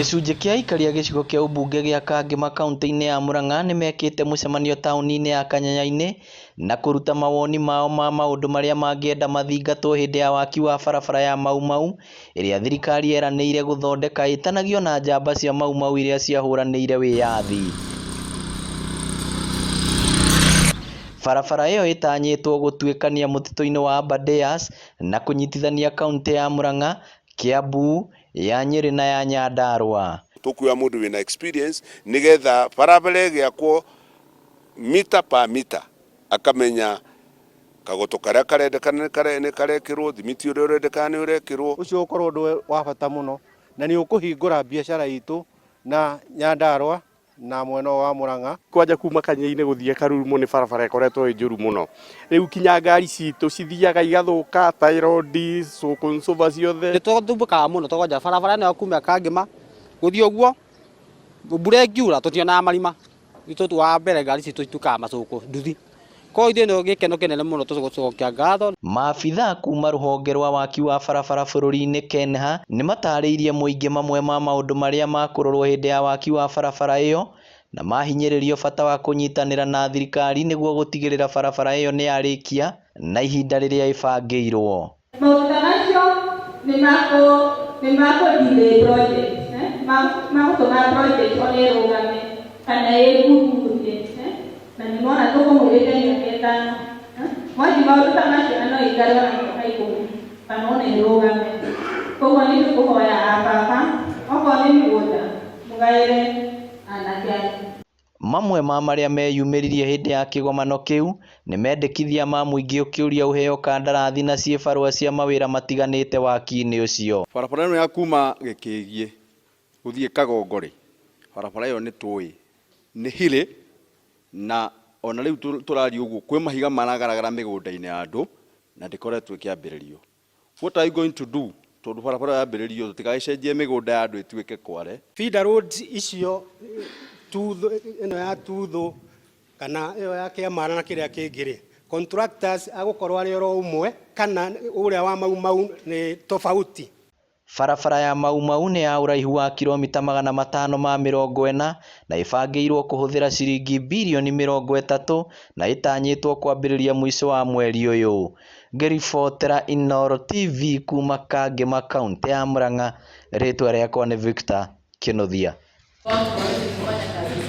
Gĩcunjĩ kĩa aikaria gĩcigo kĩa ũmbunge gĩa Kangema kaunti-inĩ ya Murang'a nĩmekĩte mũcemanio taũni-inĩ ya Kanyanya-inĩ na kũruta mawoni mao ma maũndũ marĩa mangĩenda mathingatwo hĩndĩ ya waki wa barabara ya Mau Mau ĩrĩa thirikari yeranĩire gũthondeka ĩtanagio na njamba cia Mau Mau iria ciahũranĩire wĩyathi. Barabara ĩyo ĩtanyĩtwo gũtuĩkania mũtitũ-inĩ wa Aberdares na kũnyitithania kaunti ya Murang'a, Kiambu, ya Nyeri na ya Nyandarua. Tukuya mundu wina experience nigetha barabara ĩgĩakwo mita pa mita akamenya kagoto karia karendekana nĩ karekĩrwo, thimiti ũrĩa ũrendekana nĩ ũrekĩrwo. Ũcio ũkorwo ũndũ wa bata mũno na nĩ ũkũhingũra biacara itũ na Nyandarua na mwena wa Murang'a. Kwanja kuma Kanyanya-inĩ gũthiĩ Karurumo nĩ barabara ĩkoretwo ĩ njũru mũno. Rĩu kinya ngari citũ cithiaga igathũka, tairodi, cũkũncũba ciothe. Nĩ tũthumbukaga mũno tũkwanja barabara ĩno kuma Kangema gũthiĩ ũguo mbura ĩngiura tũtionaga marima. Itũ wa mbere ngari citũ citukaga macũkũ nduthi. Kwa hiyo ndio gĩkeno kĩnene mũno tũcokia ngatho. Maabitha kuma rũhonge rwa waki wa barabara bũrũri-inĩ Kenha nĩmatarĩirie mũingĩ mamwe ma maũndũ marĩa makũrorwo hĩndĩ ya waki wa barabara ĩyo na mahinyĩrĩrio bata wa kũnyitanĩra na thirikari nĩguo gũtigĩrĩra barabara ĩyo nĩ yarĩkia na ihinda rĩrĩa ĩbangĩirwo. Maũndũ macio nĩ delay project, magũtũma project ona ĩrũgame kana ĩrũgũrũke na nĩ mona tũkũmũrĩte nyaketano mwathi maũndũ ta macio no ikare ona mĩaka 10 kana ona ĩrũgame. Koguo nĩ tũkũhoya ababa okorwo nĩ mĩgũnda mũgaĩre anake anyu. Mamwe ma marĩa meyumĩririe hĩndĩ ya kĩgomano kĩu nĩ mendekithia ma mũingĩ ũkĩũria ũheo kandarathi na ciĩbarũa cia mawĩra matiganĩte waki-inĩ ũcio. Barabara ĩno ya kuma Gĩkĩgie gũthiĩ Kagongore, barabara ĩyo nĩ tũĩ nĩ hĩrĩ na ona rĩu tũraria ũguo kwĩ mahiga maragaragara mĩgũnda-inĩ ya andũ na ndĩkoretwo ĩkĩambĩrĩrio. What are you going to do tondũ barabara yambĩrĩrio tũtigagĩcenjie mĩgũnda ya andũ ĩtuĩke kware? Feeder roads icio ĩno ya Tuthu kana ĩyo ya Kĩamara na kĩrĩa kĩngĩ contractors agũkorwo arĩ oro ũmwe kana ũrĩa wa Mau Mau nĩ tofauti. Barabara ya Mau Mau nĩ ya ũraihu wa kilomita 540 na ĩbangĩirwo kũhũthĩra ciringi birioni 30 na ĩtanyĩtwo kwambĩrĩria mũico wa mweri ũyũ. Ngĩribotera Inooro TV kuma Kangema kaunti ya Murang'a, rĩtwa rĩakwa nĩ Victor Kĩnuthia.